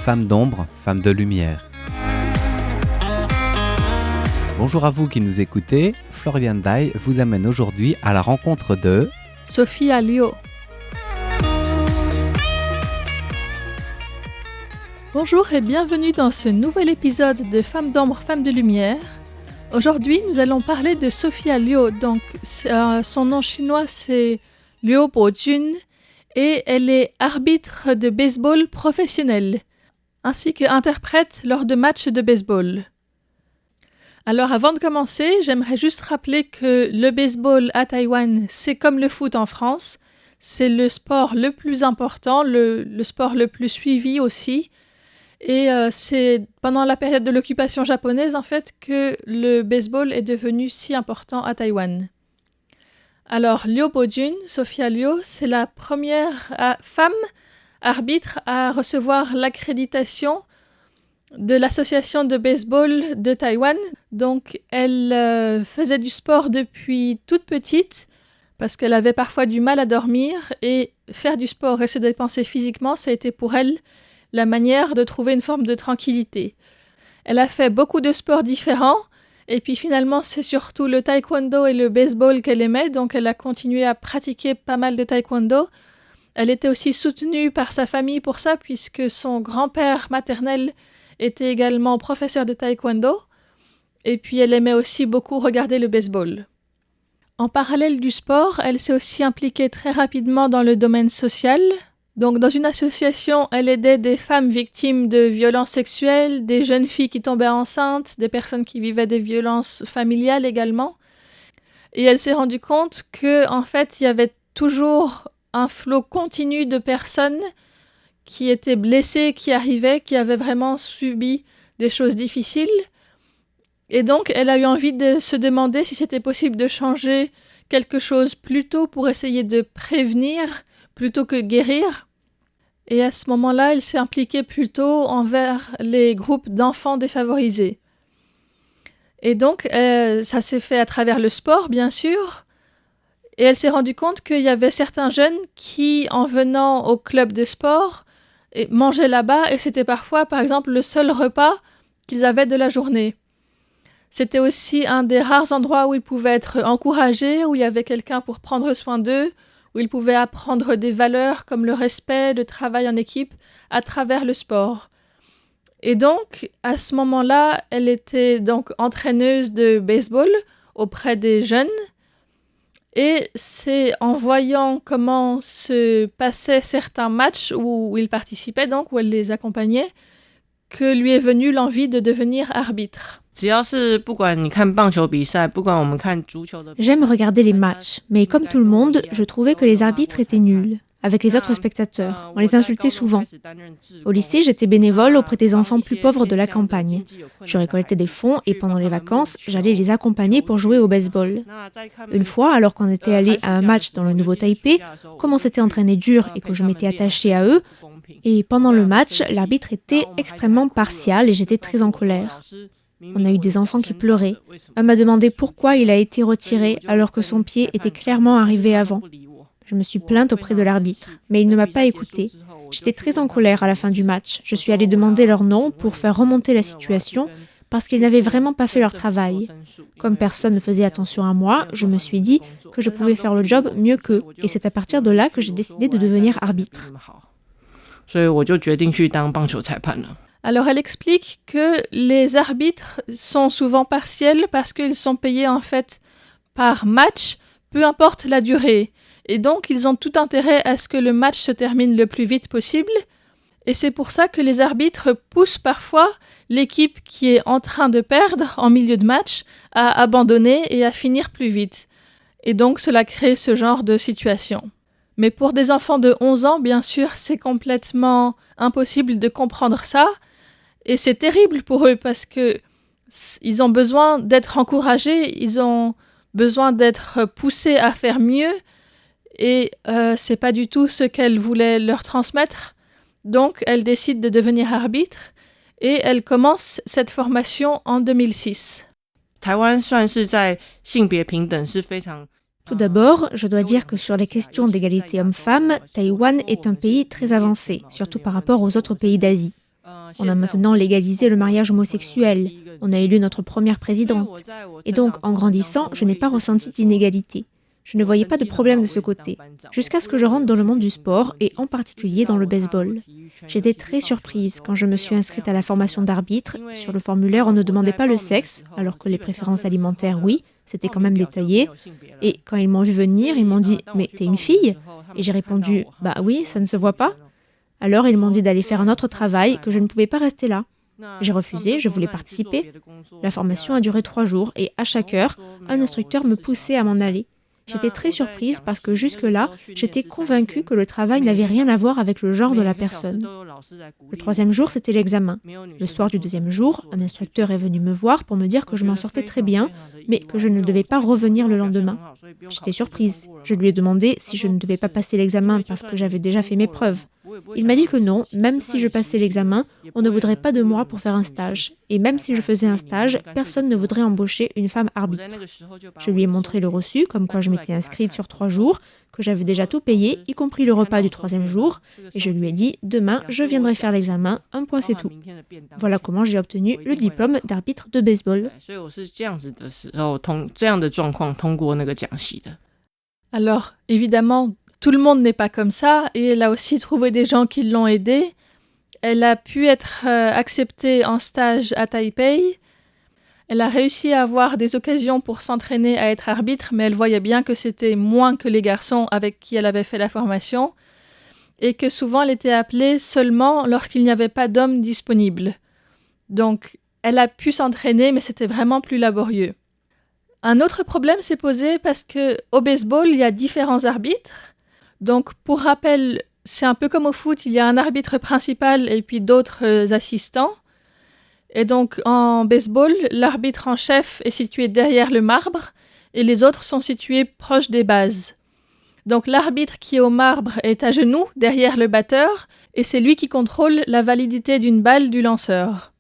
Femmes d'ombre, femmes de lumière. Bonjour à vous qui nous écoutez, Florian Dai vous amène aujourd'hui à la rencontre de Sophia Liu. Bonjour et bienvenue dans ce nouvel épisode de Femmes d'ombre, femmes de lumière. Aujourd'hui, nous allons parler de Sophia Liu. Donc, son nom chinois c'est Liu Bojun et elle est arbitre de baseball professionnel, ainsi qu'interprète lors de matchs de baseball. Alors avant de commencer, j'aimerais juste rappeler que le baseball à Taïwan, c'est comme le foot en France. C'est le sport le plus important, le sport le plus suivi aussi. Et c'est pendant la période de l'occupation japonaise en fait que le baseball est devenu si important à Taïwan. Alors Liu Bojun, Sophia Liu, c'est la première femme arbitre à recevoir l'accréditation de l'association de baseball de Taïwan. Donc elle faisait du sport depuis toute petite parce qu'elle avait parfois du mal à dormir et faire du sport et se dépenser physiquement, ça a été pour elle la manière de trouver une forme de tranquillité. Elle a fait beaucoup de sports différents et puis finalement c'est surtout le taekwondo et le baseball qu'elle aimait, donc elle a continué à pratiquer pas mal de taekwondo. Elle était aussi soutenue par sa famille pour ça puisque son grand-père maternel était également professeur de taekwondo et puis elle aimait aussi beaucoup regarder le baseball. En parallèle du sport, elle s'est aussi impliquée très rapidement dans le domaine social. Donc dans une association, elle aidait des femmes victimes de violences sexuelles, des jeunes filles qui tombaient enceintes, des personnes qui vivaient des violences familiales également. Et elle s'est rendue compte que en fait, il y avait toujours un flot continu de personnes qui étaient blessées, qui arrivaient, qui avaient vraiment subi des choses difficiles. Et donc, elle a eu envie de se demander si c'était possible de changer quelque chose plus tôt pour essayer de prévenir plutôt que guérir. Et à ce moment-là, elle s'est impliquée plutôt envers les groupes d'enfants défavorisés. Et donc, ça s'est fait à travers le sport, bien sûr. Et elle s'est rendue compte qu'il y avait certains jeunes qui, en venant au club de sport, mangeaient là-bas et c'était parfois, par exemple, le seul repas qu'ils avaient de la journée. C'était aussi un des rares endroits où ils pouvaient être encouragés, où il y avait quelqu'un pour prendre soin d'eux, où ils pouvaient apprendre des valeurs comme le respect, le travail en équipe à travers le sport. Et donc, à ce moment-là, elle était donc entraîneuse de baseball auprès des jeunes. Et c'est en voyant comment se passaient certains matchs où ils participaient, donc où elle les accompagnait, que lui est venue l'envie de devenir arbitre. J'aime regarder les matchs, mais comme tout le monde, je trouvais que les arbitres étaient nuls. Avec les autres spectateurs, on les insultait souvent. Au lycée, j'étais bénévole auprès des enfants plus pauvres de la campagne. Je récoltais des fonds et pendant les vacances, j'allais les accompagner pour jouer au baseball. Une fois, alors qu'on était allé à un match dans le Nouveau Taipei, comme on s'était entraîné dur et que je m'étais attachée à eux, et pendant le match, l'arbitre était extrêmement partial et j'étais très en colère. On a eu des enfants qui pleuraient. Un m'a demandé pourquoi il a été retiré alors que son pied était clairement arrivé avant. Je me suis plainte auprès de l'arbitre, mais il ne m'a pas écoutée. J'étais très en colère à la fin du match. Je suis allée demander leur nom pour faire remonter la situation parce qu'ils n'avaient vraiment pas fait leur travail. Comme personne ne faisait attention à moi, je me suis dit que je pouvais faire le job mieux qu'eux. Et c'est à partir de là que j'ai décidé de devenir arbitre. Alors elle explique que les arbitres sont souvent partiels parce qu'ils sont payés en fait par match, peu importe la durée. Et donc ils ont tout intérêt à ce que le match se termine le plus vite possible. Et c'est pour ça que les arbitres poussent parfois l'équipe qui est en train de perdre en milieu de match à abandonner et à finir plus vite. Et donc cela crée ce genre de situation. Mais pour des enfants de 11 ans, bien sûr, c'est complètement impossible de comprendre ça. Et c'est terrible pour eux parce que ils ont besoin d'être encouragés, ils ont besoin d'être poussés à faire mieux. Et c'est pas du tout ce qu'elle voulait leur transmettre. Donc, elle décide de devenir arbitre et elle commence cette formation en 2006. Tout d'abord, je dois dire que sur les questions d'égalité homme-femme, Taïwan est un pays très avancé, surtout par rapport aux autres pays d'Asie. On a maintenant légalisé le mariage homosexuel. On a élu notre première présidente. Et donc, en grandissant, je n'ai pas ressenti d'inégalité. Je ne voyais pas de problème de ce côté, jusqu'à ce que je rentre dans le monde du sport et en particulier dans le baseball. J'étais très surprise quand je me suis inscrite à la formation d'arbitre. Sur le formulaire, on ne demandait pas le sexe, alors que les préférences alimentaires, oui, c'était quand même détaillé. Et quand ils m'ont vu venir, ils m'ont dit « Mais t'es une fille ?» Et j'ai répondu « Bah oui, ça ne se voit pas ?» Alors ils m'ont dit d'aller faire un autre travail, que je ne pouvais pas rester là. J'ai refusé, je voulais participer. La formation a duré 3 jours et à chaque heure, un instructeur me poussait à m'en aller. J'étais très surprise parce que jusque-là, j'étais convaincue que le travail n'avait rien à voir avec le genre de la personne. Le 3e jour, c'était l'examen. Le soir du 2e jour, un instructeur est venu me voir pour me dire que je m'en sortais très bien, mais que je ne devais pas revenir le lendemain. J'étais surprise. Je lui ai demandé si je ne devais pas passer l'examen parce que j'avais déjà fait mes preuves. Il m'a dit que non, même si je passais l'examen, on ne voudrait pas de moi pour faire un stage. Et même si je faisais un stage, personne ne voudrait embaucher une femme arbitre. Je lui ai montré le reçu, comme quoi je m'étais inscrite sur 3 jours, que j'avais déjà tout payé, y compris le repas du 3e jour, et je lui ai dit, demain, je viendrai faire l'examen, un point c'est tout. Voilà comment j'ai obtenu le diplôme d'arbitre de baseball. Alors, évidemment, tout le monde n'est pas comme ça, et elle a aussi trouvé des gens qui l'ont aidée. Elle a pu être acceptée en stage à Taipei. Elle a réussi à avoir des occasions pour s'entraîner à être arbitre, mais elle voyait bien que c'était moins que les garçons avec qui elle avait fait la formation, et que souvent elle était appelée seulement lorsqu'il n'y avait pas d'hommes disponibles. Donc, elle a pu s'entraîner, mais c'était vraiment plus laborieux. Un autre problème s'est posé parce qu'au baseball, il y a différents arbitres. Donc, pour rappel, c'est un peu comme au foot, il y a un arbitre principal et puis d'autres assistants. Et donc, en baseball, l'arbitre en chef est situé derrière le marbre et les autres sont situés proches des bases. Donc, l'arbitre qui est au marbre est à genoux derrière le batteur et c'est lui qui contrôle la validité d'une balle du lanceur.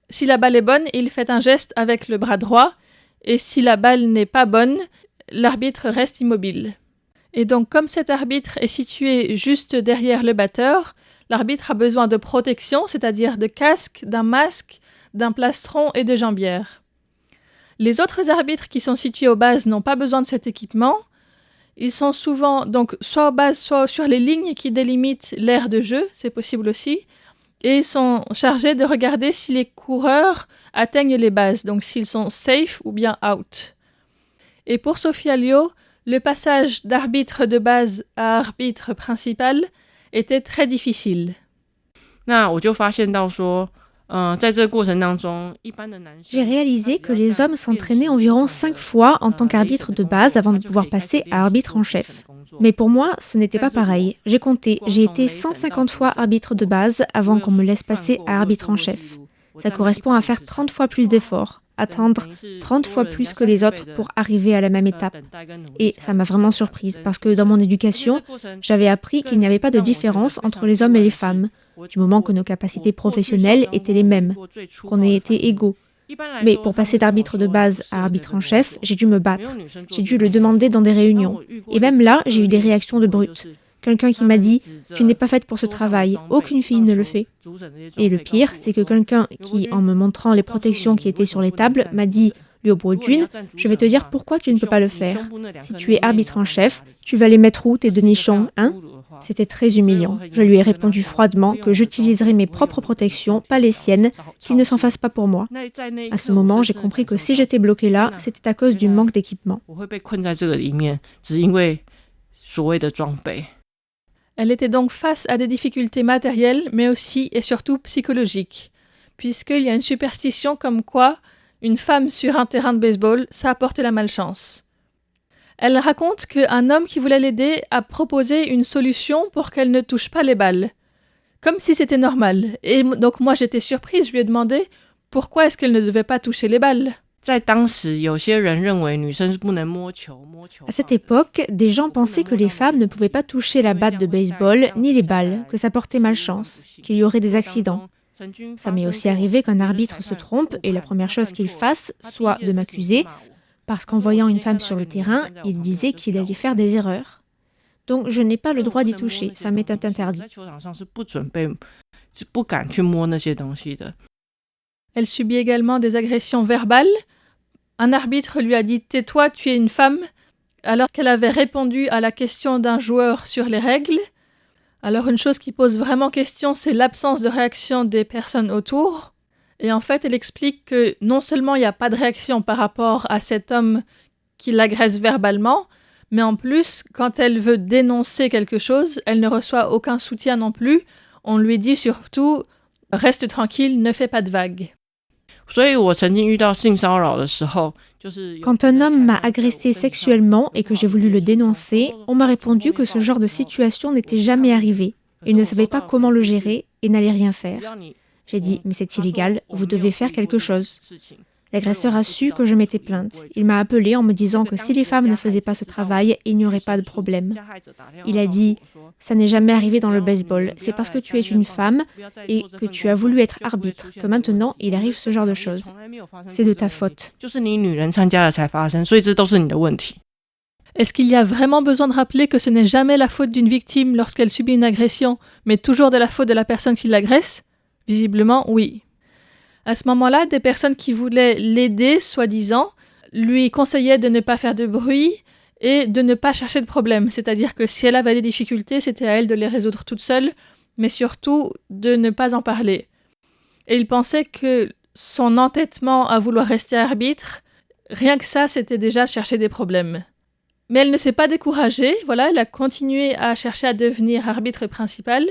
Si la balle est bonne, il fait un geste avec le bras droit et si la balle n'est pas bonne, l'arbitre reste immobile. Et donc, comme cet arbitre est situé juste derrière le batteur, l'arbitre a besoin de protection, c'est-à-dire de casque, d'un masque, d'un plastron et de jambières. Les autres arbitres qui sont situés aux bases n'ont pas besoin de cet équipement. Ils sont souvent donc soit aux bases, soit sur les lignes qui délimitent l'aire de jeu, c'est possible aussi, et ils sont chargés de regarder si les coureurs atteignent les bases, donc s'ils sont safe ou bien out. Et pour Sophia Liu, le passage d'arbitre de base à arbitre principal était très difficile. J'ai réalisé que les hommes s'entraînaient environ 5 fois en tant qu'arbitre de base avant de pouvoir passer à arbitre en chef. Mais pour moi, ce n'était pas pareil. J'ai compté, j'ai été 150 fois arbitre de base avant qu'on me laisse passer à arbitre en chef. Ça correspond à faire 30 fois plus d'efforts, attendre 30 fois plus que les autres pour arriver à la même étape. Et ça m'a vraiment surprise parce que dans mon éducation, j'avais appris qu'il n'y avait pas de différence entre les hommes et les femmes, du moment que nos capacités professionnelles étaient les mêmes, qu'on ait été égaux. Mais pour passer d'arbitre de base à arbitre en chef, j'ai dû me battre. J'ai dû le demander dans des réunions. Et même là, j'ai eu des réactions de brutes. Quelqu'un qui m'a dit « Tu n'es pas faite pour ce travail, aucune fille ne le fait ». Et le pire, c'est que quelqu'un qui, en me montrant les protections qui étaient sur les tables, m'a dit « Liu Bo-jun, je vais te dire pourquoi tu ne peux pas le faire. Si tu es arbitre en chef, tu vas les mettre où tes demi-champs, hein ?» C'était très humiliant. Je lui ai répondu froidement que j'utiliserais mes propres protections, pas les siennes, qu'il ne s'en fasse pas pour moi. À ce moment, j'ai compris que si j'étais bloquée là, c'était à cause du manque d'équipement. Elle était donc face à des difficultés matérielles, mais aussi et surtout psychologiques, puisqu'il y a une superstition comme quoi une femme sur un terrain de baseball, ça apporte la malchance. Elle raconte qu'un homme qui voulait l'aider a proposé une solution pour qu'elle ne touche pas les balles, comme si c'était normal. Et donc moi j'étais surprise, je lui ai demandé pourquoi est-ce qu'elle ne devait pas toucher les balles. À cette époque, des gens pensaient que les femmes ne pouvaient pas toucher la batte de baseball ni les balles, que ça portait malchance, qu'il y aurait des accidents. Ça m'est aussi arrivé qu'un arbitre se trompe et la première chose qu'il fasse soit de m'accuser, parce qu'en voyant une femme sur le terrain, il disait qu'il allait faire des erreurs. Donc je n'ai pas le droit d'y toucher, ça m'est interdit. 不敢去摸那些东西的。 Elle subit également des agressions verbales. Un arbitre lui a dit « Tais-toi, tu es une femme », alors qu'elle avait répondu à la question d'un joueur sur les règles. Alors une chose qui pose vraiment question, c'est l'absence de réaction des personnes autour. Et en fait, elle explique que non seulement il n'y a pas de réaction par rapport à cet homme qui l'agresse verbalement, mais en plus, quand elle veut dénoncer quelque chose, elle ne reçoit aucun soutien non plus. On lui dit surtout « Reste tranquille, ne fais pas de vagues ». 所以我曾经遇到性骚扰的时候，就是 Quand un homme m'a agressé sexuellement et que j'ai voulu le dénoncer, on m'a répondu que ce genre de situation n'était jamais arrivé. Il ne savait pas comment le gérer et n'allait rien faire. J'ai dit « Mais c'est illégal, vous devez faire quelque chose ». L'agresseur a su que je m'étais plainte. Il m'a appelé en me disant que si les femmes ne faisaient pas ce travail, il n'y aurait pas de problème. Il a dit « Ça n'est jamais arrivé dans le baseball, c'est parce que tu es une femme et que tu as voulu être arbitre que maintenant il arrive ce genre de choses. C'est de ta faute. » 就是你女人参加了才发生，所以这都是你的问题。 Est-ce qu'il y a vraiment besoin de rappeler que ce n'est jamais la faute d'une victime lorsqu'elle subit une agression, mais toujours de la faute de la personne qui l'agresse? Visiblement, oui. À ce moment-là, des personnes qui voulaient l'aider, soi-disant, lui conseillaient de ne pas faire de bruit et de ne pas chercher de problème. C'est-à-dire que si elle avait des difficultés, c'était à elle de les résoudre toute seule, mais surtout de ne pas en parler. Et il pensait que son entêtement à vouloir rester arbitre, rien que ça, c'était déjà chercher des problèmes. Mais elle ne s'est pas découragée, voilà, elle a continué à chercher à devenir arbitre principal,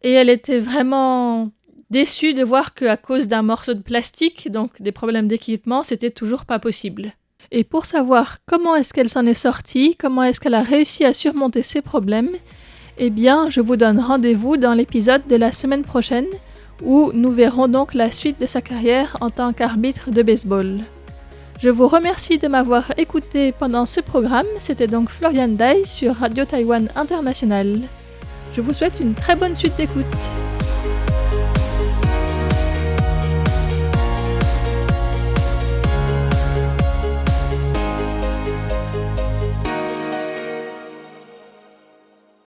et elle était vraiment déçue de voir qu'à cause d'un morceau de plastique, donc des problèmes d'équipement, c'était toujours pas possible. Et pour savoir comment est-ce qu'elle s'en est sortie, comment est-ce qu'elle a réussi à surmonter ces problèmes, eh bien, je vous donne rendez-vous dans l'épisode de la semaine prochaine, où nous verrons donc la suite de sa carrière en tant qu'arbitre de baseball. Je vous remercie de m'avoir écouté pendant ce programme. C'était donc Florian Dai sur Radio Taïwan International. Je vous souhaite une très bonne suite d'écoute.